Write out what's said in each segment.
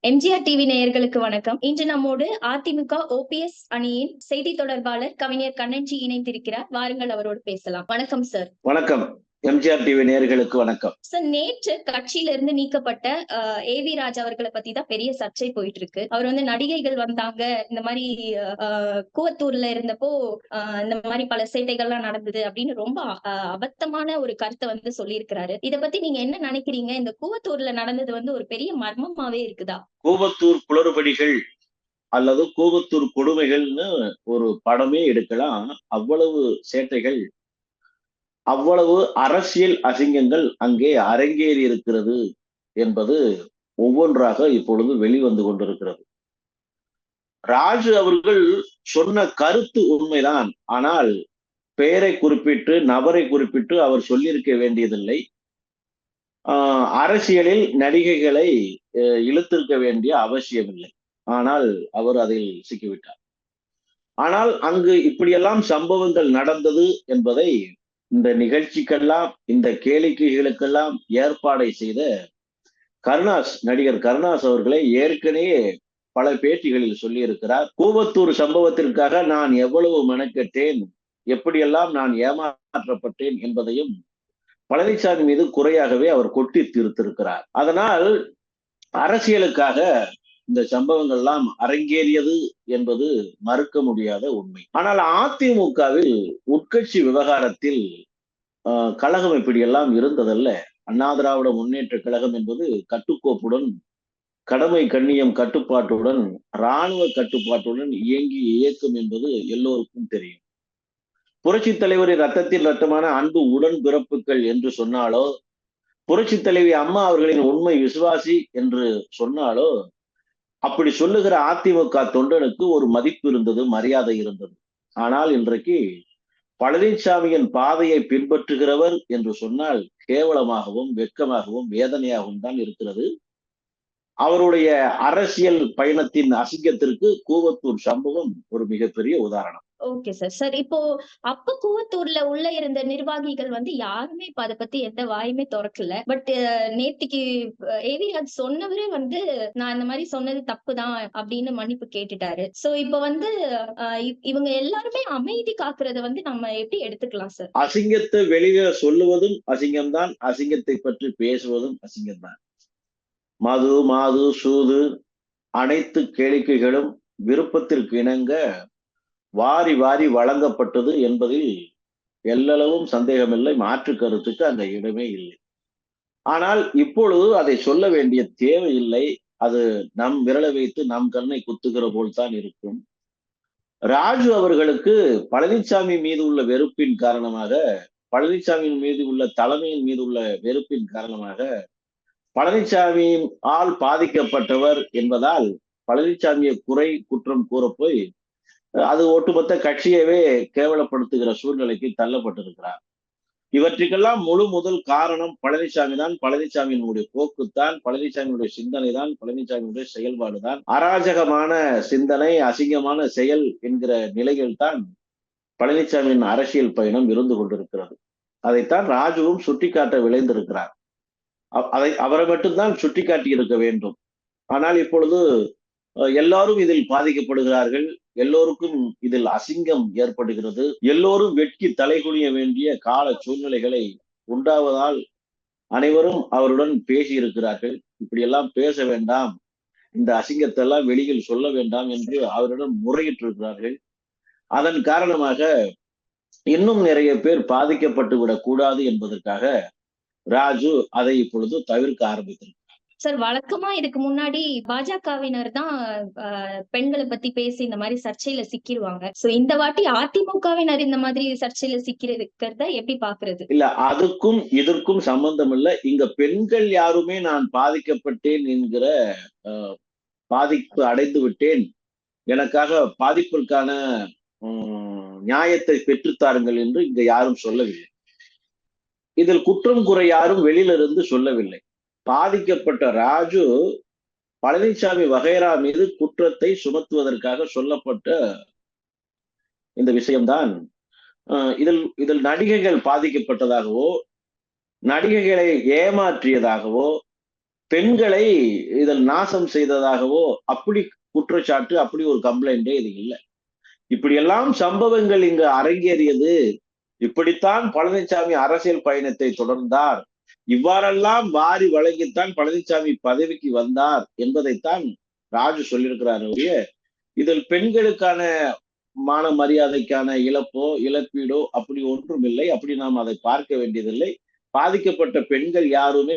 MGR TV நேயர்களுக்கு வணக்கம். இன்று நம்மோடு அதிமுக ஓபிஎஸ் அணியின் செய்தி தொடர்பாளர் கவிஞர் கண்ணன்ஜி இணைந்திருக்கிறார். வாருங்கள் அவரோடு பேசலாம். வணக்கம் சார். வணக்கம். எம்ஜிஆர் டிவி நேயர்களுக்கு வணக்கம் சார். நேற்று கட்சியில இருந்து நீக்கப்பட்ட ஏவி ராஜா அவர்களை பத்தி தான் பெரிய சர்ச்சை போயிட்டு இருக்கு. அவர் நடிகைகள் வந்தாங்க, இந்த மாதிரி கூவத்தூர்ல இருந்தப்போ இந்த மாதிரி பல சேட்டைகள்லாம் நடந்தது அப்படின்னு ரொம்ப அபத்தமான ஒரு கருத்தை சொல்லியிருக்கிறாரு. இத பத்தி நீங்க என்ன நினைக்கிறீங்க? இந்த கூவத்தூர்ல நடந்தது ஒரு பெரிய மர்மமாவே இருக்குதா? கூவத்தூர் குளறுபடிகள் அல்லது கூவத்தூர் கொடுமைகள்னு ஒரு படமே எடுக்கலாம். அவ்வளவு சேட்டைகள், அவ்வளவு அரசியல் அசிங்கங்கள் அங்கே அரங்கேறி இருக்கிறது என்பது ஒவ்வொன்றாக இப்பொழுது வெளிவந்து கொண்டிருக்கிறது. ராஜு அவர்கள் சொன்ன கருத்து உண்மைதான். ஆனால் பெயரை குறிப்பிட்டு, நபரை குறிப்பிட்டு அவர் சொல்லியிருக்க வேண்டியதில்லை. அரசியலில் நடிகைகளை இழுத்திருக்க வேண்டிய அவசியமில்லை. ஆனால் அவர் அதில் சிக்கிவிட்டார். ஆனால் அங்கு இப்படியெல்லாம் சம்பவங்கள் நடந்தது என்பதை இந்த நிகழ்ச்சிக்கெல்லாம், இந்த கேளிக்கைகளுக்கெல்லாம் ஏற்பாடை செய்த நடிகர் கருணாஸ் அவர்களை ஏற்கனவே பல பேட்டிகளில் சொல்லியிருக்கிறார். கூவத்தூர் சம்பவத்திற்காக நான் எவ்வளவு மெனக்கெட்டேன், எப்படியெல்லாம் நான் ஏமாற்றப்பட்டேன் என்பதையும் பழனிசாமி மீது குறையாகவே அவர் கொட்டி தீர்த்திருக்கிறார். அதனால் அரசியலுக்காக இந்த சம்பவங்கள் எல்லாம் அரங்கேறியது என்பது மறுக்க முடியாத உண்மை. ஆனால் அதிமுகவில் உட்கட்சி விவகாரத்தில் கழகம் இப்படியெல்லாம் இருந்ததல்ல. அண்ணா திராவிட முன்னேற்ற கழகம் என்பது கட்டுக்கோப்புடன், கடமை கண்ணியம் கட்டுப்பாட்டுடன், இராணுவ கட்டுப்பாட்டுடன் இயங்கிய இயக்கம் என்பது எல்லோருக்கும் தெரியும். புரட்சி தலைவரின் ரத்தத்தில் ரத்தமான அன்பு உடன் பிறப்புகள் என்று சொன்னாலோ, புரட்சி தலைவி அம்மா அவர்களின் உண்மை விசுவாசி என்று சொன்னாலோ, அப்படி சொல்லுகிற அதிமுக தொண்டனுக்கு ஒரு மதிப்பு இருந்தது, மரியாதை இருந்தது. ஆனால் இன்றைக்கு பழனிசாமியின் பாதையை பின்பற்றுகிறவர் என்று சொன்னால் கேவலமாகவும், வெட்கமாகவும், வேதனையாகவும் தான் இருக்கிறது. அவருடைய அரசியல் பயணத்தின் அசிங்கத்திற்கு கூவத்தூர் சம்பவம் ஒரு மிகப்பெரிய உதாரணம். Okay sir. சார், இப்போ அப்ப கூவத்தூர்ல உள்ள இருந்த நிர்வாகிகள் யாருமே இப்ப அதை பத்தி எந்த வாயுமே திறக்கல. பட் நேத்திக்கு ஏவி ராஜ் சொன்னவரே நான் இந்த மாதிரி சொன்னது தப்புதான் அப்படின்னு மன்னிப்பு கேட்டுட்டாரு. சோ இப்ப இவங்க எல்லாருமே அமைதி காக்குறத நம்ம எப்படி எடுத்துக்கலாம் சார்? அசிங்கத்தை வெளியே சொல்லுவதும் அசிங்கம்தான், அசிங்கத்தை பற்றி பேசுவதும் அசிங்கம்தான். மது, சூது, அனைத்து கேளிக்கைகளும் விருப்பத்திற்கு இணங்க வாரி வாரி வழங்கப்பட்டது என்பதில் எல்லளவும் சந்தேகமில்லை, மாற்று கருத்துக்கு அந்த இடமே இல்லை. ஆனால் இப்பொழுது அதை சொல்ல வேண்டிய தேவையில்லை. அது நம் விரலை வைத்து நம் கண்ணை குத்துகிற போல்தான் இருக்கும். ராஜு அவர்களுக்கு பழனிசாமி மீது உள்ள வெறுப்பின் காரணமாக, பழனிசாமியின் மீது உள்ள தலைமையின் மீது உள்ள வெறுப்பின் காரணமாக, பழனிசாமியின் ஆல் பாதிக்கப்பட்டவர் என்பதால் பழனிசாமியை குறை குற்றம் கூறப்போய் அது ஒட்டுமொத்த கட்சியவே கேவலப்படுத்துகிற சூழ்நிலைக்கு தள்ளப்பட்டிருக்கிறார். இவற்றுக்கெல்லாம் முழு முதல் காரணம் பழனிசாமி தான், பழனிசாமியினுடைய போக்குத்தான், பழனிசாமியுடைய சிந்தனை தான், பழனிசாமியுடைய செயல்பாடு தான். அராஜகமான சிந்தனை, அசிங்கமான செயல் என்கிற நிலையில் தான் பழனிசாமியின் அரசியல் பயணம் இருந்து கொண்டிருக்கிறது. அதைத்தான் ராஜுவும் சுட்டிக்காட்ட விளைந்திருக்கிறார். அவரை மட்டும்தான் சுட்டிக்காட்டி இருக்க வேண்டும். ஆனால் இப்பொழுது எல்லாரும் இதில் பாதிக்கப்படுகிறார்கள், எல்லோருக்கும் இதில் அசிங்கம் ஏற்படுகிறது, எல்லோரும் வெட்கி தலைகுனிய வேண்டிய கால சூழ்நிலைகளை உண்டாவதால் அனைவரும் அவருடன் பேசி இருக்கிறார்கள். இப்படியெல்லாம் பேச வேண்டாம், இந்த அசிங்கத்தை எல்லாம் வெளியில் சொல்ல வேண்டாம் என்று அவரிடம் முறையிட்டிருக்கிறார்கள். அதன் காரணமாக இன்னும் நிறைய பேர் பாதிக்கப்பட்டு விடக்கூடாது என்பதற்காக ராஜு அதை இப்பொழுது தவிர்க்க ஆரம்பித்திருக்கிறார். சார், வழக்கமா இதுக்கு முன்னாடி பாஜகவினர் தான் பெண்களை பத்தி பேசி இந்த மாதிரி சர்ச்சையில சிக்கிடுவாங்க. சோ இந்த வாட்டி அதிமுகவினர் இந்த மாதிரி சர்ச்சையில சிக்கிறத எப்படி பாக்குறது? இல்ல, அதுக்கும் இதற்கும் சம்பந்தம் இல்ல. இங்க பெண்கள் யாருமே நான் பாதிக்கப்பட்டேன் என்கிற பாதிப்பு அடைந்து விட்டேன், எனக்காக பாதிப்பிற்கான நியாயத்தை பெற்றுத்தாருங்கள் என்று இங்க யாரும் சொல்லவில்லை. இதில் குற்றம் குறை யாரும் வெளியிலிருந்து சொல்லவில்லை. பாதிக்கப்பட்ட ராஜு பழனிசாமி வகைரா மீது குற்றத்தை சுமத்துவதற்காக சொல்லப்பட்ட இந்த விஷயம்தான். இதில் நடிகைகள் பாதிக்கப்பட்டதாகவோ, நடிகைகளை ஏமாற்றியதாகவோ, பெண்களை இதில் நாசம் செய்ததாகவோ அப்படி குற்றச்சாட்டு, அப்படி ஒரு கம்ப்ளைண்டே இது இல்லை. இப்படியெல்லாம் சம்பவங்கள் இங்கு அரங்கேறியது. இப்படித்தான் பழனிசாமி அரசியல் பயணத்தை தொடர்ந்தார். இவ்வாறெல்லாம் வாரி வழங்கித்தான் பழனிசாமி பதவிக்கு வந்தார் என்பதைத்தான் ராஜு சொல்லியிருக்கிறார். இதில் பெண்களுக்கான மான மரியாதைக்கான இழப்போ இழப்பீடோ அப்படி ஒன்றும் இல்லை. அப்படி நாம் அதை பார்க்க வேண்டியதில்லை. பாதிக்கப்பட்ட பெண்கள் யாருமே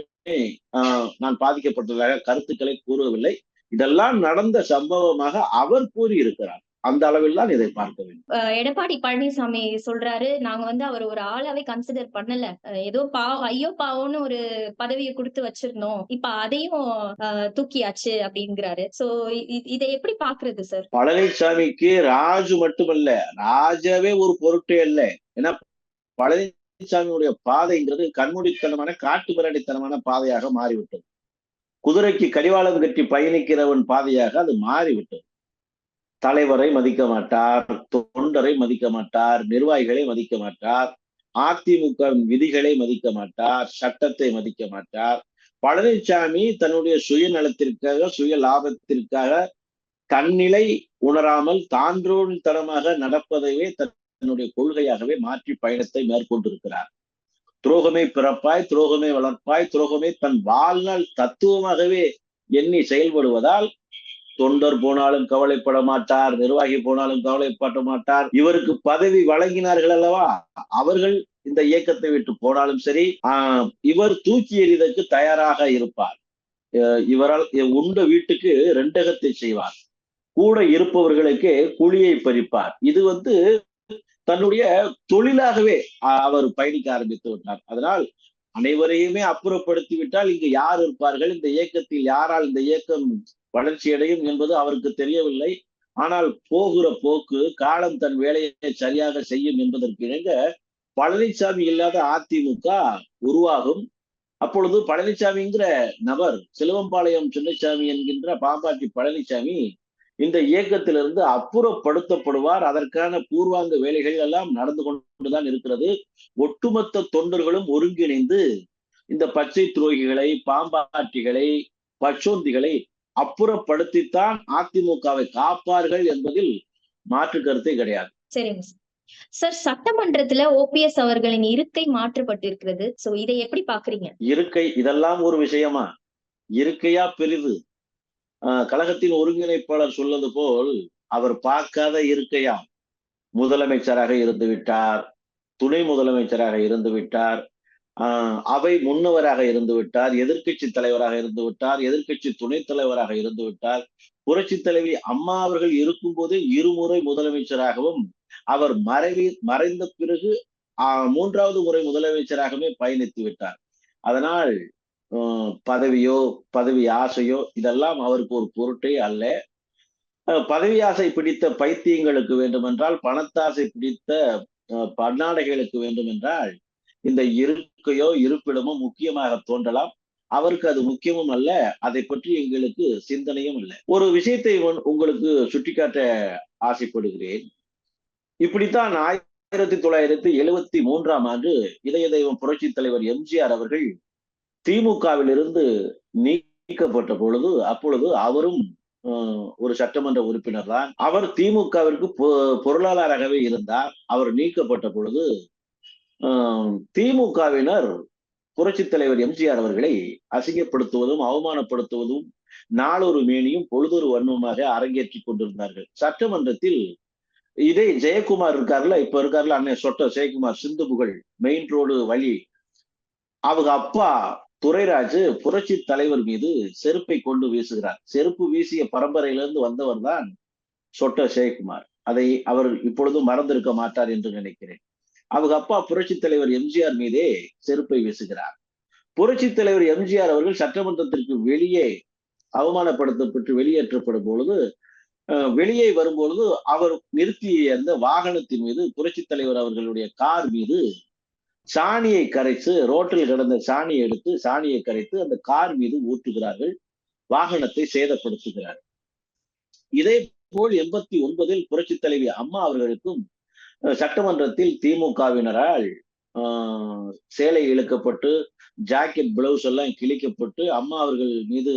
நான் பாதிக்கப்பட்டதாக கருத்துக்களை கூறவில்லை. இதெல்லாம் நடந்த சம்பவமாக அவர் கூறியிருக்கிறார். அந்த அளவில் தான் இதை பார்க்க வேண்டும். எடப்பாடி பழனிசாமி சொல்றாரு, நாங்க வந்து அவர் ஒரு ஆளாவே கன்சிடர் பண்ணல, ஏதோ ஐயோ பாவம்னு ஒரு பதவியை கொடுத்து வச்சிருந்தோம், இப்ப அதையும் தூக்கியாச்சு அப்படிங்கிறாரு. சோ இதை எப்படி பாக்குறது சார்? பழனிசாமிக்கு ராஜு மட்டுமல்ல, ராஜாவே ஒரு பொருட்டே அல்ல. ஏன்னா பழனிசாமியுடைய பாதைங்கிறது கண்மூடித்தனமான காட்டு மிராண்டித்தனமான பாதையாக மாறிவிட்டது. குதிரைக்கு கடிவாளம் கட்டி பயணிக்கிறவன் பாதையாக அது மாறிவிட்டது. தலைவரை மதிக்க மாட்டார், தொண்டரை மதிக்க மாட்டார், நிர்வாகிகளை மதிக்க மாட்டார், அதிமுக விதிகளை மதிக்க மாட்டார், சட்டத்தை மதிக்க மாட்டார். பழனிசாமி தன்னுடைய சுயநலத்திற்காக சுய லாபத்திற்காக தன்னிலை உணராமல் தான்றோன்தனமாக நடப்பதையே தன்னுடைய கொள்கையாகவே மாற்றி பயணத்தை மேற்கொண்டிருக்கிறார். துரோகமே பிறப்பாய், துரோகமே வளர்ப்பாய், துரோகமே தன் வாழ்நாள் தத்துவமாகவே எண்ணி செயல்படுவதால் தொண்டர் போனாலும் கவலைப்பட மாட்டார், நிர்வாகி போனாலும் கவலைப்பட மாட்டார். இவருக்கு பதவி வழங்கினார்கள் அல்லவா, அவர்கள் இந்த இயக்கத்தை விட்டு போனாலும் சரி, இவர் தூக்கி எறிவதற்கு தயாராக இருப்பார். இவரால் உண்ட வீட்டுக்கு ரெண்டகத்தை செய்வார், கூட இருப்பவர்களுக்கு குழியை பறிப்பார். இது தன்னுடைய தொழிலாகவே அவர் பயணிக்க ஆரம்பித்து விட்டார். அதனால் அனைவரையுமே அப்புறப்படுத்தி விட்டால் இங்கு யார் இருப்பார்கள், இந்த இயக்கத்தில் யாரால் இந்த இயக்கம் வளர்ச்சி அடையும் என்பது அவருக்கு தெரியவில்லை. ஆனால் போகிற போக்கு காலம் தன் வேலையை சரியாக செய்யும் என்பதற்கு இணங்க பழனிசாமி இல்லாத அதிமுக உருவாகும். அப்பொழுது பழனிசாமிங்கிற நபர், சிலுவம்பாளையம் சின்னசாமி என்கின்ற பாம்பாட்டி பழனிசாமி இந்த இயக்கத்திலிருந்து அப்புறப்படுத்தப்படுவார். அதற்கான பூர்வாங்க வேலைகள் எல்லாம் நடந்து கொண்டுதான் இருக்கிறது. ஒட்டுமொத்த தொண்டர்களும் ஒருங்கிணைந்து இந்த பச்சை துரோகிகளை, பாம்பாட்டிகளை, பச்சோந்திகளை அப்புறப்படுத்தித்தான் அதிமுகவை காப்பார்கள் என்பதில் மாற்று கருத்தே கிடையாது. சரிங்க சார். சட்டமன்றத்துல ஓபிஎஸ் அவர்களின் இருக்கை மாற்றப்பட்டிருக்கிறது. சோ இதை எப்படி பாக்குறீங்க? இருக்கை இதெல்லாம் ஒரு விஷயமா? இருக்கையா பெரிது. கழகத்தின் ஒருங்கிணைப்பாளர் சொல்வது போல் அவர் பார்க்காத இருக்கையா? முதலமைச்சராக இருந்து விட்டார், துணை முதலமைச்சராக இருந்து விட்டார், அவை முன்னவராக இருந்து விட்டார், எதிர்கட்சி தலைவராக இருந்து விட்டார், எதிர்கட்சி துணைத் தலைவராக இருந்து விட்டார். புரட்சி தலைவி அம்மா அவர்கள் இருக்கும் போதே இருமுறை முதலமைச்சராகவும், அவர் மறைந்த பிறகு 3வது முறை முதலமைச்சராகவே பயணித்து விட்டார். அதனால் பதவியோ பதவி ஆசையோ இதெல்லாம் அவருக்கு ஒரு பொருட்டே அல்ல. பதவி ஆசை பிடித்த பைத்தியங்களுக்கு வேண்டுமென்றால், பணத்தாசை பிடித்த பன்னாடைகளுக்கு வேண்டுமென்றால் இந்த இருக்கையோ இருப்பிடமோ முக்கியமாக தோன்றலாம். அவருக்கு அது முக்கியமும் அல்ல, அதை பற்றி எங்களுக்கு சிந்தனையும் இல்லை. ஒரு விஷயத்தை உங்களுக்கு சுட்டிக்காட்ட ஆசைப்படுகிறேன். இப்படித்தான் 1973ஆம் ஆண்டு இதய தெய்வம் புரட்சி தலைவர் எம்ஜிஆர் அவர்கள் திமுகவிலிருந்து நீக்கப்பட்ட பொழுது, அப்பொழுது அவரும் ஒரு சட்டமன்ற உறுப்பினர் தான். அவர் திமுகவிற்கு பொருளாளராகவே இருந்தார். அவர் நீக்கப்பட்ட பொழுது திமுகவினர் புரட்சி தலைவர் எம்ஜிஆர் அவர்களை அசிங்கப்படுத்துவதும் அவமானப்படுத்துவதும் நாளொரு மேனியும் பொழுதொரு வன்மமாக அரங்கேற்றி கொண்டிருந்தார்கள். சட்டமன்றத்தில் இதே ஜெயக்குமார் இருக்காருல்ல, இப்ப இருக்காருல்ல அண்ணன் சொட்ட ஜெயக்குமார், சிந்து புகழ் மெயின் ரோடு வழி, அவங்க அப்பா துரைராஜு புரட்சி தலைவர் மீது செருப்பை கொண்டு வீசுகிறார். செருப்பு வீசிய பரம்பரையிலிருந்து வந்தவர் தான் சொட்ட ஜெயக்குமார். அதை அவர் இப்பொழுதும் மறந்திருக்க மாட்டார் என்று நினைக்கிறேன். அவங்க அப்பா புரட்சி தலைவர் எம்ஜிஆர் மீதே செருப்பை வீசுகிறார். புரட்சி தலைவர் எம்ஜிஆர் அவர்கள் சட்டமன்றத்திற்கு வெளியே அவமானப்படுத்தப்பட்டு வெளியேற்றப்படும் பொழுது, வெளியே வரும்பொழுது அவர் நிறுத்திய அந்த வாகனத்தின் மீது புரட்சி தலைவர் அவர்களுடைய கார் மீது சாணியை கரைத்து, ரோட்டில் கிடந்த சாணியை எடுத்து சாணியை கரைத்து அந்த கார் மீது ஊற்றுகிறார்கள், வாகனத்தை சேதப்படுத்துகிறார். இதே போல் 89இல் புரட்சி தலைவி அம்மா அவர்களுக்கும் சட்டமன்றத்தில் திமுகவினரால் சேலை இழுக்கப்பட்டு ஜாக்கெட் பிளவுஸ் எல்லாம் கிழிக்கப்பட்டு அம்மா அவர்கள் மீது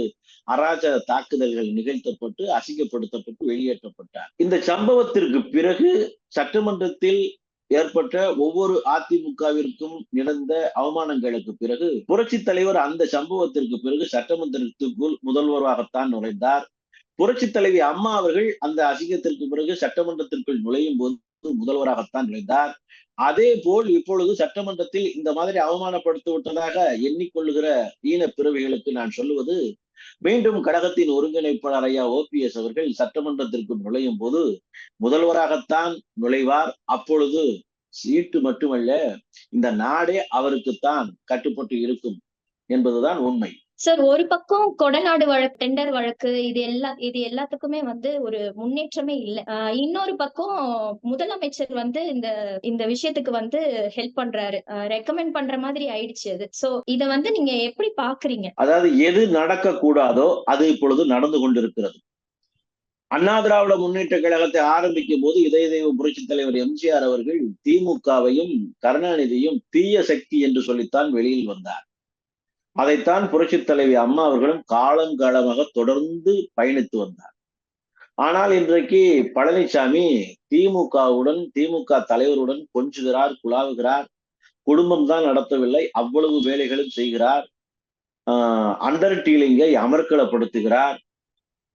அராஜக தாக்குதல்கள் நிகழ்த்தப்பட்டு அசிங்கப்படுத்தப்பட்டு வெளியேற்றப்பட்டார். இந்த சம்பவத்திற்கு பிறகு சட்டமன்றத்தில் ஏற்பட்ட ஒவ்வொரு அதிமுகவிற்கும் நிகழ்ந்த அவமானங்களுக்கு பிறகு புரட்சி தலைவர் அந்த சம்பவத்திற்கு பிறகு சட்டமன்றத்திற்குள் முதல்வராகத்தான் நுழைந்தார். புரட்சி தலைவி அம்மா அவர்கள் அந்த அசிங்கத்திற்கு பிறகு சட்டமன்றத்திற்குள் நுழையும் போது முதல்வராகத்தான் நுழைந்தார். அதே போல் இப்பொழுது சட்டமன்றத்தில் இந்த மாதிரி அவமானப்படுத்தி விட்டதாக எண்ணிக்கொள்ளுகிற ஈன பிறவிகளுக்கு நான் சொல்லுவது, மீண்டும் கழகத்தின் ஒருங்கிணைப்பாளர் ஐயா ஓபிஎஸ் அவர்கள் சட்டமன்றத்திற்கு நுழையும் போது முதல்வராகத்தான் நுழைவார். அப்பொழுது சீட்டு மட்டுமல்ல, இந்த நாடே அவருக்குத்தான் கட்டுப்பட்டு இருக்கும் என்பதுதான் உண்மை. சார், ஒரு பக்கம் கொடநாடு வழக்கு, டெண்டர் வழக்கு, இது எல்லாத்துக்குமே ஒரு முன்னேற்றமே இல்ல. இன்னொரு பக்கம் முதலமைச்சர் இந்த விஷயத்துக்கு ஹெல்ப் பண்றாரு, ரெக்கமெண்ட் பண்ற மாதிரி ஆயிடுச்சு அது. சோ இத நீங்க எப்படி பாக்குறீங்க? அதாவது எது நடக்க கூடாதோ அது இப்பொழுது நடந்து கொண்டிருக்கிறது. அண்ணா திராவிட முன்னேற்ற கழகத்தை ஆரம்பிக்கும் போது இதய தெய்வம் புரட்சி தலைவர் எம்ஜிஆர் அவர்கள் திமுகவையும் கருணாநிதியும் தீய சக்தி என்று சொல்லித்தான் வெளியில் வந்தார். அதைத்தான் புரட்சி தலைவி அம்மா அவர்களும் காலங்காலமாக தொடர்ந்து பயணித்து வந்தார். ஆனால் இன்றைக்கு பழனிசாமி திமுக தலைவருடன் கொஞ்சுகிறார், குழாவுகிறார். குடும்பம் தான் நடத்தவில்லை, அவ்வளவு வேலைகளும் செய்கிறார். அண்டர் டீலிங்கை அமர்க்களப்படுத்துகிறார்.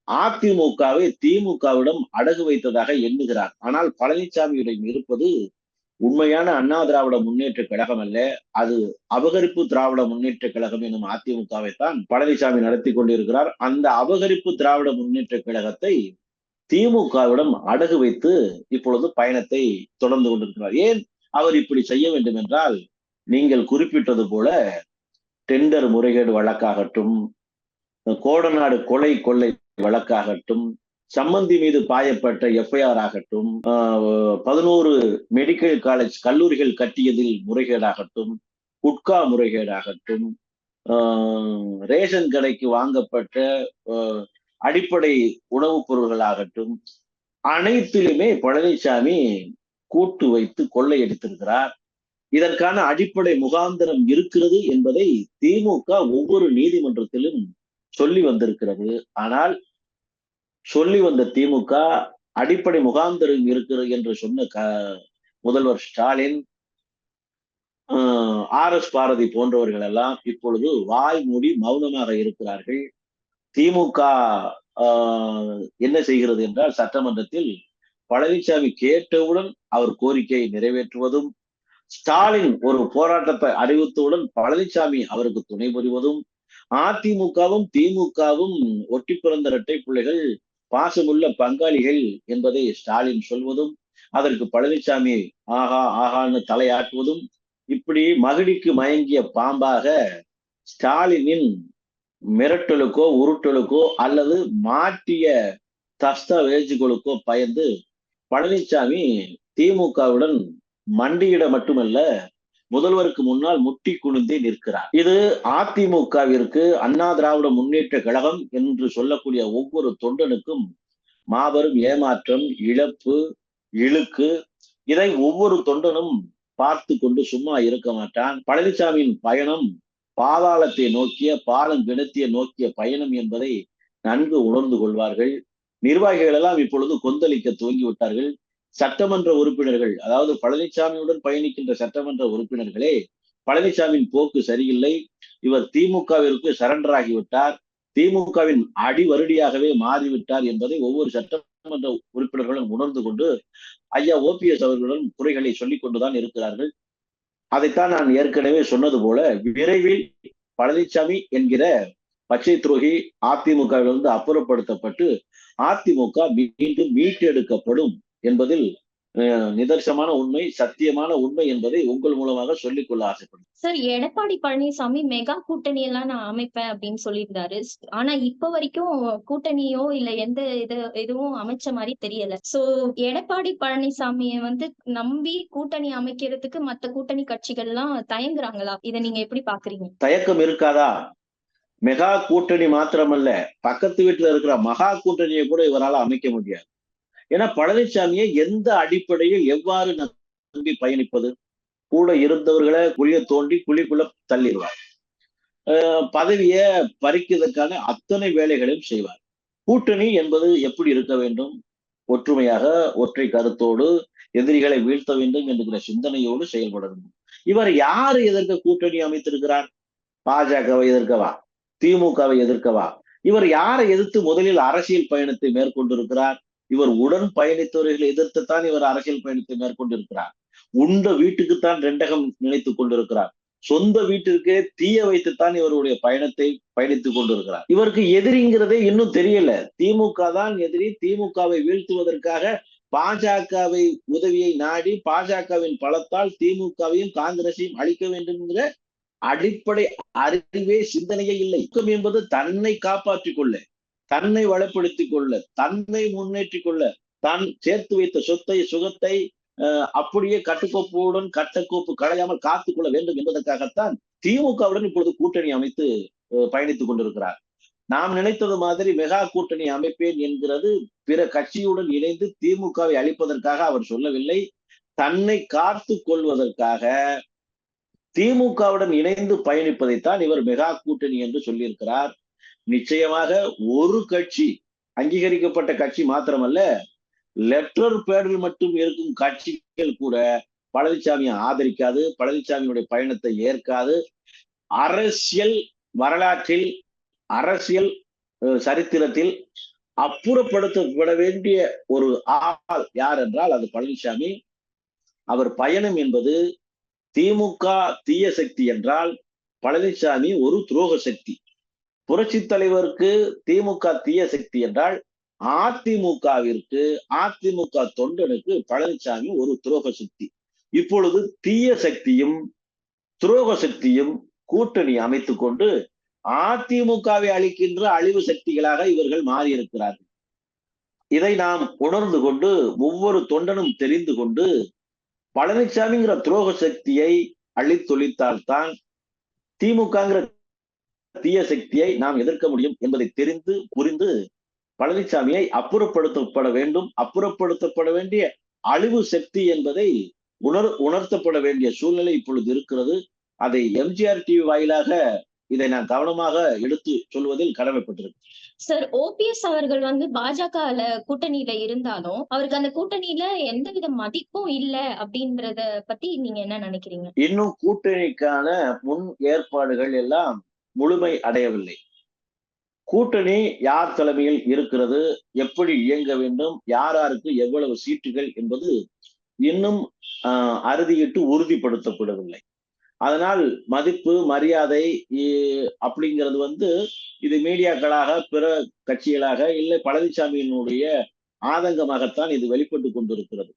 அதிமுகவை திமுகவிடம் அடகு வைத்ததாக எண்ணுகிறார். ஆனால் பழனிசாமியிடம் இருப்பது உண்மையான அண்ணா திராவிட முன்னேற்ற கழகம் அல்ல, அது அபகரிப்பு திராவிட முன்னேற்ற கழகம் எனும் அதிமுகவை தான் பழனிசாமி நடத்தி கொண்டிருக்கிறார். அந்த அபகரிப்பு திராவிட முன்னேற்ற கழகத்தை திமுகவிடம் அடகு வைத்து இப்பொழுது பயணத்தை தொடர்ந்து கொண்டிருக்கிறார். ஏன் அவர் இப்படி செய்ய வேண்டும் என்றால், நீங்கள் குறிப்பிட்டது போல டெண்டர் முறைகேடு வழக்காகட்டும், கோடநாடு கொலை கொள்ளை வழக்காகட்டும், சம்பந்தி மீது பாயப்பட்ட எஃப்ஐஆர் ஆகட்டும், 11 மெடிக்கல் காலேஜ் கல்லூரிகள் கட்டியதில் முறைகேடாகட்டும், குட்கா முறைகேடாகட்டும், ரேஷன் கடைக்கு வாங்கப்பட்ட அடிப்படை உணவுப் பொருள்களாகட்டும், அனைத்திலுமே பழனிசாமி கூட்டு வைத்து கொள்ளையடித்திருக்கிறார். இதற்கான அடிப்படை முகாந்திரம் இருக்கிறது என்பதை திமுக ஒவ்வொரு நீதிமன்றத்திலும் சொல்லி வந்திருக்கிறது. ஆனால் சொல்லி வந்த திமுக அடிப்படை முகாந்திரம் இருக்கிறது என்று சொன்ன முதல்வர் ஸ்டாலின், RS பாரதி போன்றவர்கள் எல்லாம் இப்பொழுது வாய் மூடி மௌனமாக இருக்கிறார்கள். திமுக என்ன செய்கிறது என்றால், சட்டமன்றத்தில் பழனிசாமி கேட்டவுடன் அவர் கோரிக்கையை நிறைவேற்றுவதும், ஸ்டாலின் ஒரு போராட்டத்தை அறிவித்தவுடன் பழனிசாமி அவருக்கு துணை புரிவதும், அதிமுகவும் திமுகவும் ஒட்டி பிறந்த இரட்டை பிள்ளைகள், பாசமுள்ள பங்காளிகள் என்பதை ஸ்டாலின் சொல்வதும், அதற்கு பழனிசாமி ஆகா ஆகான்னு தலையாட்டுவதும், இப்படி மகிழிக்கு மயங்கிய பாம்பாக ஸ்டாலினின் மிரட்டலுக்கோ உருட்டலுக்கோ அல்லது மாற்றிய தஸ்தாவேஜுகளுக்கோ பயந்து பழனிசாமி திமுகவுடன் மண்டியிட மட்டுமல்ல, முதல்வருக்கு முன்னால் முட்டி குனிந்தே நிற்கிறார். இது அதிமுகவிற்கு, அண்ணா திராவிட முன்னேற்ற கழகம் என்று சொல்லக்கூடிய ஒவ்வொரு தொண்டனுக்கும் மாபெரும் ஏமாற்றம், இழப்பு, இழுக்கு. இதை ஒவ்வொரு தொண்டனும் பார்த்து கொண்டு சும்மா இருக்க மாட்டான். பழனிசாமியின் பயணம் பாதாளத்தை நோக்கிய, பாலம் கிணத்திய நோக்கிய பயணம் என்பதை நன்கு உணர்ந்து கொள்வார்கள். நிர்வாகிகள் எல்லாம் இப்பொழுது கொந்தளிக்க துவங்கிவிட்டார்கள். சட்டமன்ற உறுப்பினர்கள், அதாவது பழனிசாமியுடன் பயணிக்கின்ற சட்டமன்ற உறுப்பினர்களே, பழனிசாமியின் போக்கு சரியில்லை, இவர் திமுகவிற்கு சரண்டர் ஆகிவிட்டார், திமுகவின் அடிவருடியாகவே மாறிவிட்டார் என்பதை ஒவ்வொரு சட்டமன்ற உறுப்பினர்களும் உணர்ந்து கொண்டு ஐயா ஓபிஎஸ் அவர்களுடன் குறைகளை சொல்லிக் கொண்டுதான் இருக்கிறார்கள். அதைத்தான் நான் ஏற்கனவே சொன்னது போல, விரைவில் பழனிசாமி என்கிற பச்சை துரோகி அதிமுகவிலிருந்து அப்புறப்படுத்தப்பட்டு அதிமுக மீண்டும் மீட்டெடுக்கப்படும் என்பதில் நிதர்சனமான உண்மை, சத்தியமான உண்மை என்பதை உங்கள் மூலமாக சொல்லிக் கொள்ள ஆசைப்படுறேன். சார், எடப்பாடி பழனிசாமி மெகா கூட்டணி எல்லாம் நான் அமைப்பேன் அப்படின்னு சொல்லியிருந்தாரு. ஆனா இப்ப வரைக்கும் கூட்டணியோ இல்ல எந்த எதுவும் அமைச்ச மாதிரி தெரியல. சோ எடப்பாடி பழனிசாமியை நம்பி கூட்டணி அமைக்கிறதுக்கு மத்த கூட்டணி கட்சிகள் எல்லாம் தயங்குறாங்களா? இதை நீங்க எப்படி பாக்குறீங்க? தயக்கம் இருக்காதா? மெகா கூட்டணி மாத்திரமல்ல, பக்கத்து வீட்டுல இருக்கிற மகா கூட்டணியை கூட இவரால் அமைக்க முடியாது. ஏன்னா பழனிசாமியை எந்த அடிப்படையில் எவ்வாறு நம்பி பயணிப்பது? கூட இருந்தவர்களை குழிய தோண்டி குழிக்குள்ள தள்ளிடுவார். பதவியை பறிக்கிறதுக்கான அத்தனை வேலைகளையும் செய்வார். கூட்டணி என்பது எப்படி இருக்க வேண்டும்? ஒற்றுமையாக, ஒற்றை கருத்தோடு எதிரிகளை வீழ்த்த வேண்டும் என்கிற சிந்தனையோடு செயல்பட வேண்டும். இவர் யாரு எதிர்க்க கூட்டணி அமைத்திருக்கிறார்? பாஜகவை எதிர்க்கவா? திமுகவை எதிர்க்கவா? இவர் யாரை எதிர்த்து முதலில் அரசியல் பயணத்தை மேற்கொண்டிருக்கிறார்? இவர் உடன் பயணித்தவர்களை எதிர்த்துத்தான் இவர் அரசியல் பயணத்தை மேற்கொண்டிருக்கிறார். உண்ட வீட்டுக்குத்தான் ரெண்டகம் நினைத்துக் கொண்டிருக்கிறார். சொந்த வீட்டிற்கே தீய வைத்துத்தான் இவருடைய பயணத்தை பயணித்துக் கொண்டிருக்கிறார். இவருக்கு எதிரிங்கிறதே இன்னும் தெரியல. திமுக தான் எதிரி. திமுகவை வீழ்த்துவதற்காக பாஜகவை உதவியை நாடி பாஜகவின் பலத்தால் திமுகவையும் காங்கிரஸையும் அழிக்க வேண்டும் என்கிற அடிப்படை அறிவே சிந்தனையே இல்லை. என்பது தன்னை காப்பாற்றிக் கொள்ள, தன்னை வளப்படுத்திக் கொள்ள, தன்னை முன்னேற்றிக் கொள்ள, தான் சேர்த்து வைத்த சொத்தை சுகத்தை அப்படியே கட்டுக்கோப்புடன் கட்டக்கோப்பு களையாமல் காத்துக் கொள்ள வேண்டும் என்பதற்காகத்தான் திமுகவுடன் இப்பொழுது கூட்டணி அமைத்து பயணித்துக் கொண்டிருக்கிறார். நாம் நினைத்தது மாதிரி மெகா கூட்டணி அமைப்பேன் என்கிறது பிற கட்சியுடன் இணைந்து திமுகவை அழிப்பதற்காக அவர் சொல்லவில்லை. தன்னை காத்து கொள்வதற்காக திமுகவுடன் இணைந்து பயணிப்பதைத்தான் இவர் மெகா கூட்டணி என்று சொல்லியிருக்கிறார். நிச்சயமாக ஒரு கட்சி, அங்கீகரிக்கப்பட்ட கட்சி மாத்திரமல்ல, லெட்டர் பேடில் மட்டும் இருக்கும் கட்சிகள் கூட பழனிசாமியை ஆதரிக்காது, பழனிசாமியுடைய பயணத்தை ஏற்காது. அரசியல் வரலாற்றில், அரசியல் சரித்திரத்தில் அப்புறப்படுத்தப்பட வேண்டிய ஒரு ஆள் யார் என்றால் அது பழனிசாமி. அவர் பயணம் என்பது திமுக தீய சக்தி என்றால் பழனிசாமி ஒரு துரோக சக்தி. புரட்சி தலைவருக்கு திமுக தீய சக்தி என்றால் அதிமுகவிற்கு, அதிமுக தொண்டனுக்கு பழனிசாமி ஒரு துரோக சக்தி. இப்பொழுது தீய சக்தியும் துரோக சக்தியும் கூட்டணி அமைத்துக் கொண்டு அதிமுகவை அளிக்கின்ற அழிவு சக்திகளாக இவர்கள் மாறியிருக்கிறார்கள். இதை நாம் உணர்ந்து கொண்டு ஒவ்வொரு தொண்டனும் தெரிந்து கொண்டு பழனிசாமிங்கிற துரோக சக்தியை அழித்தொழித்தால்தான் திமுகங்கிற தீய சக்தியை நாம் எதிர்க்க முடியும் என்பதை தெரிந்து புரிந்து பழனிசாமியை அப்புறப்படுத்தப்பட வேண்டும். அப்புறப்படுத்தப்பட வேண்டிய அழிவு சக்தி என்பதை உணர்த்தப்பட வேண்டிய சூழ்நிலை இப்பொழுது இருக்கிறது. அதை எம்ஜிஆர் டிவி வாயிலாக இதை நான் கவனமாக எடுத்து சொல்வதில் கடமைப்பட்டிருக்கேன். சார், ஓபிஎஸ் அவர்கள் பாஜக கூட்டணியில இருந்தாலும் அவருக்கு அந்த கூட்டணியில எந்தவித மதிப்பும் இல்ல அப்படின்றத பத்தி நீங்க என்ன நினைக்கிறீங்க? இன்னும் கூட்டணிக்கான முன் ஏற்பாடுகள் எல்லாம் முழுமை அடையவில்லை. கூட்டணி யார் தலைமையில் இருக்கிறது, எப்படி இயங்க வேண்டும், யாருக்கு எவ்வளவு சீட்டுகள் என்பது இன்னும் அறுதியிட்டு உறுதிப்படுத்தப்படவில்லை. அதனால் மதிப்பு மரியாதை அப்படிங்கிறது இது மீடியாக்களாக, பிற கட்சிகளாக, இல்லை பழனிசாமியினுடைய ஆதங்கமாகத்தான் இது வெளிப்பட்டு கொண்டிருக்கிறது.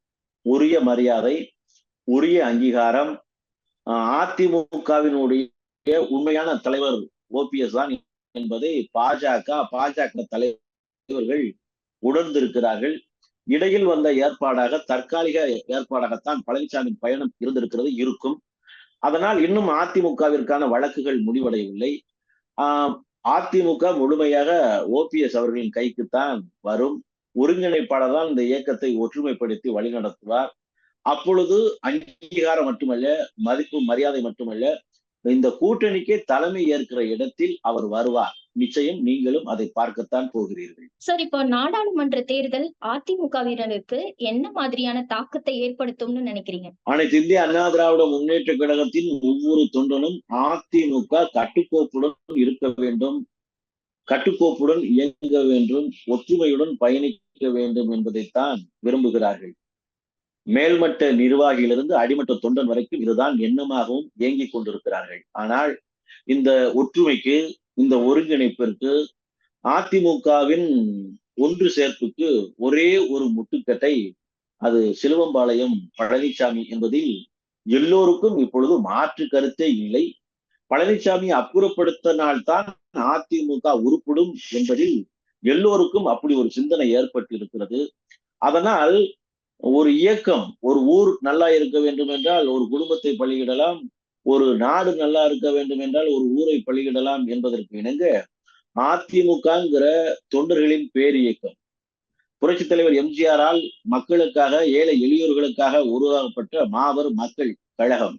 உரிய மரியாதை, உரிய அங்கீகாரம் அதிமுகவினுடைய உண்மையான தலைவர் ஓபிஎஸ் தான் என்பதை பாஜக தலைவர்கள் உணர்ந்திருக்கிறார்கள். இடையில் வந்த ஏற்பாடாக, தற்காலிக ஏற்பாடாகத்தான் பழனிசாமி பயணம் இருந்திருக்கிறது, இருக்கும். அதனால் இன்னும் அதிமுகவிற்கான வழக்குகள் முடிவடையவில்லை. அதிமுக முழுமையாக ஓபிஎஸ் அவர்களின் கைக்குத்தான் வரும். ஒருங்கிணைப்பாளர் தான் இந்த இயக்கத்தை ஒற்றுமைப்படுத்தி வழிநடத்துவார். அப்பொழுது அங்கீகாரம் மட்டுமல்ல, மதிப்பு மரியாதை மட்டுமல்ல, இந்த கூட்டணிக்கே தலைமை ஏற்கிற இடத்தில் அவர் வருவார். நிச்சயம் நீங்களும் அதை பார்க்கத்தான் போகிறீர்கள். சார், இப்போ நாடாளுமன்ற தேர்தல் அதிமுகவினருக்கு என்ன மாதிரியான தாக்கத்தை ஏற்படுத்தும்னு நினைக்கிறீங்க? அனைத்து இந்திய அண்ணா திராவிட முன்னேற்ற கழகத்தின் ஒவ்வொரு தொண்டனும் அதிமுக கட்டுக்கோப்புடன் இருக்க வேண்டும், கட்டுக்கோப்புடன் இயங்க வேண்டும், ஒற்றுமையுடன் பயணிக்க வேண்டும் என்பதைத்தான் விரும்புகிறார்கள். மேல்மட்ட நிர்வாகியிலிருந்து அடிமட்ட தொண்டன் வரைக்கும் இதுதான் எண்ணமாகவும் இயங்கிக் கொண்டிருக்கிறார்கள். ஆனால் இந்த ஒற்றுமைக்கு, இந்த ஒருங்கிணைப்பிற்கு, அதிமுகவின் ஒன்று சேர்ப்புக்கு ஒரே ஒரு முட்டுக்கட்டை, அது சிலுவம்பாளையம் பழனிசாமி என்பதில் எல்லோருக்கும் இப்பொழுது மாற்று கருத்தே இல்லை. பழனிசாமி அப்புறப்படுத்தினால்தான் அதிமுக உருப்படும் என்பதில் எல்லோருக்கும் அப்படி ஒரு சிந்தனை ஏற்பட்டு இருக்கிறது. அதனால் ஒரு இயக்கம், ஒரு ஊர் நல்லா இருக்க வேண்டும் என்றால் ஒரு குடும்பத்தை பலியிடலாம், ஒரு நாடு நல்லா இருக்க வேண்டும் என்றால் ஒரு ஊரை பலியிடலாம் என்பதற்கு இணங்க அதிமுகங்கிற தொண்டர்களின் பேர் இயக்கம், புரட்சி தலைவர் எம்ஜிஆரால் மக்களுக்காக, ஏழை எளியோர்களுக்காக உருவாக்கப்பட்ட மாபெரும் மக்கள் கழகம்.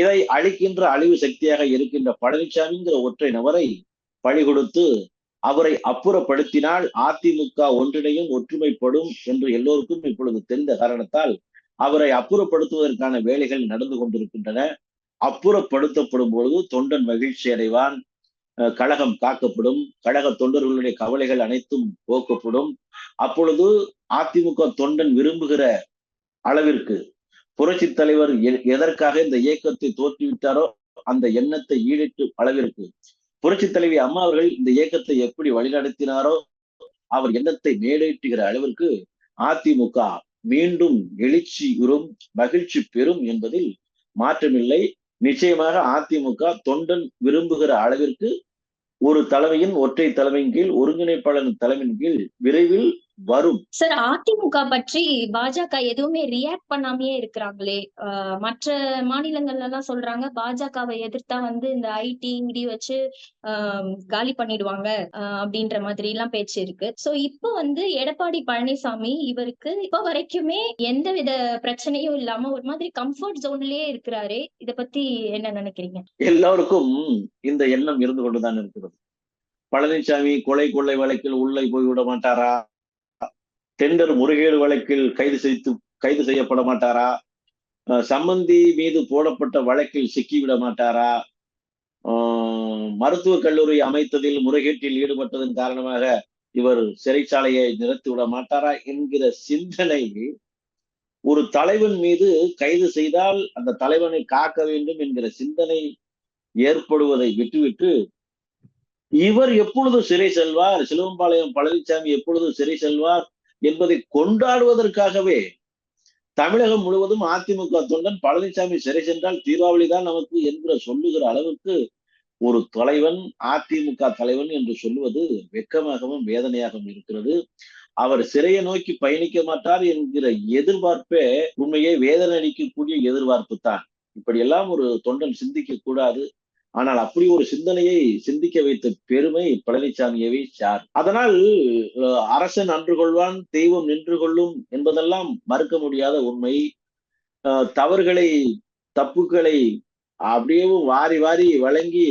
இதை அழிக்கின்ற அழிவு சக்தியாக இருக்கின்ற பழனிசாமிங்கிற ஒற்றை நபரை பழி கொடுத்து அவரை அப்புறப்படுத்தினால் அதிமுக ஒன்றிணையும், ஒற்றுமைப்படும் என்று எல்லோருக்கும் இப்பொழுது தெரிந்த காரணத்தால் அவரை அப்புறப்படுத்துவதற்கான வேலைகள் நடந்து கொண்டிருக்கின்றன. அப்புறப்படுத்தப்படும் பொழுது தொண்டன் மகிழ்ச்சி அடைவான், கழகம் காக்கப்படும், கழக தொண்டர்களுடைய கவலைகள் அனைத்தும் போக்கப்படும். அப்பொழுது அதிமுக தொண்டன் விரும்புகிற அளவிற்கு புரட்சி தலைவர் எதற்காக இந்த இயக்கத்தை தோற்றுவிட்டாரோ அந்த எண்ணத்தை ஈடேற்றும் அளவிற்கு புரட்சி தலைவி அம்மா அவர்கள் இந்த இயக்கத்தை எப்படி வழிநடத்தினாரோ அவர் எண்ணத்தை மேலேற்றுகிற அளவிற்கு அதிமுக மீண்டும் எழுச்சியுறும், மகிழ்ச்சி பெறும் என்பதில் மாற்றமில்லை. நிச்சயமாக அதிமுக தொண்டன் விரும்புகிற அளவிற்கு ஒரு தலைமையின், ஒற்றை தலைமையின் கீழ், ஒருங்கிணைப்பாளரின் தலைமையின் கீழ் விரைவில் வரும். சார், அதிமுக பற்றி பாஜக எதுவுமே ரியாக்ட் பண்ணாமையே இருக்கிறாங்களே. மற்ற மாநிலங்கள்ல எல்லாம் சொல்றாங்க பாஜகவை எதிர்த்தா இந்த ஐடி இடி வச்சு காலி பண்ணிடுவாங்க அப்படின்ற மாதிரி எல்லாம் பேச்சு இருக்கு. சோ இப்போ எடப்பாடி பழனிசாமி இவருக்கு இப்ப வரைக்குமே எந்தவித பிரச்சனையும் இல்லாம ஒரு மாதிரி கம்ஃபர்ட் ஜோன்லயே இருக்கிறாரு. இத பத்தி என்ன நினைக்கிறீங்க? எல்லாருக்கும் இந்த எண்ணம் இருந்து கொண்டுதான் இருக்கிறது. பழனிசாமி கொலை கொள்ளை வழக்கில் உள்ளே போய்விட மாட்டாரா? டெண்டர் முறைகேடு வழக்கில் கைது செய்யப்பட மாட்டாரா? சம்பந்தி மீது போடப்பட்ட வழக்கில் சிக்கிவிட மாட்டாரா? மருத்துவக் கல்லூரி அமைத்ததில் முறைகேட்டில் ஈடுபட்டதன் காரணமாக இவர் சிறைச்சாலையை நிறுத்திவிட மாட்டாரா என்கிற சிந்தனை ஒரு தலைவன் மீது கைது செய்தால் அந்த தலைவனை காக்க வேண்டும் என்கிற சிந்தனை ஏற்படுவதை விட்டுவிட்டு இவர் எப்பொழுது சிறை செல்வார், சிலுவம்பாளையம் பழனிசாமி எப்பொழுது சிறை செல்வார் என்பதை கொண்டாடுவதற்காகவே தமிழகம் முழுவதும் அதிமுக தொண்டன் பழனிசாமி சிறை சென்றால் தீபாவளி தான் நமக்கு என்கிற சொல்லுகிற அளவுக்கு ஒரு தலைவன், அதிமுக தலைவன் என்று சொல்லுவது வெட்கமாகவும் வேதனையாகவும் இருக்கிறது. அவர் சிறையை நோக்கி பயணிக்க மாட்டார் என்கிற எதிர்பார்ப்பே உண்மையை வேதனை அளிக்கக்கூடிய எதிர்பார்ப்பு தான். இப்படியெல்லாம் ஒரு தொண்டன் சிந்திக்க கூடாது. ஆனால் அப்படி ஒரு சிந்தனையை சிந்திக்க வைத்த பெருமை பழனிசாமியவை சார். அதனால் அரசன் அன்று கொள்வான், தெய்வம் நின்று கொள்ளும் என்பதெல்லாம் மறுக்க முடியாத உண்மை. தப்புக்களை அப்படியே வாரி வாரி வழங்கி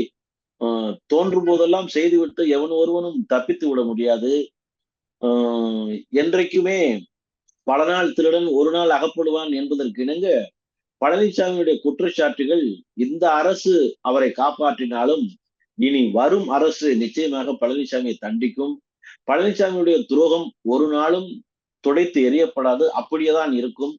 தோன்றும் போதெல்லாம் செய்துவிட்டு எவன் ஒருவனும் தப்பித்து விட முடியாது. என்றைக்குமே பல நாள் திருடன் ஒரு நாள் அகப்படுவான் என்பதற்கு இணங்க பழனிசாமியுடைய குற்றச்சாட்டுகள் இந்த அரசு அவரை காப்பாற்றினாலும் இனி வரும் அரசு நிச்சயமாக பழனிசாமியை தண்டிக்கும். பழனிசாமியுடைய துரோகம் ஒரு நாளும் துடைத்து எறியப்படாது, அப்படியேதான் இருக்கும்.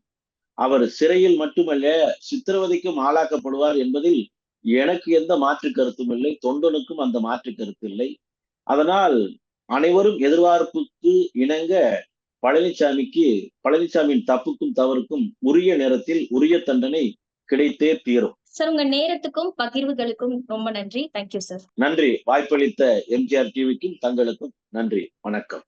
அவர் சிறையில் மட்டுமல்ல சித்திரவதைக்கும் ஆளாக்கப்படுவார் என்பதில் எனக்கு எந்த மாற்று கருத்தும் இல்லை, தொண்டனுக்கும் அந்த மாற்று கருத்து இல்லை. அதனால் அனைவரும் எதிர்பார்ப்புக்கு இணங்க பழனிசாமியின் தப்புக்கும் தவறுக்கும் உரிய நேரத்தில் உரிய தண்டனை கிடைத்தே தீரும். சார், உங்க நேரத்துக்கும் பகிர்வுகளுக்கும் ரொம்ப நன்றி. Thank you sir. நன்றி. வாய்ப்பளித்த எம்ஜிஆர் டிவிக்கும் தங்களுக்கும் நன்றி. வணக்கம்.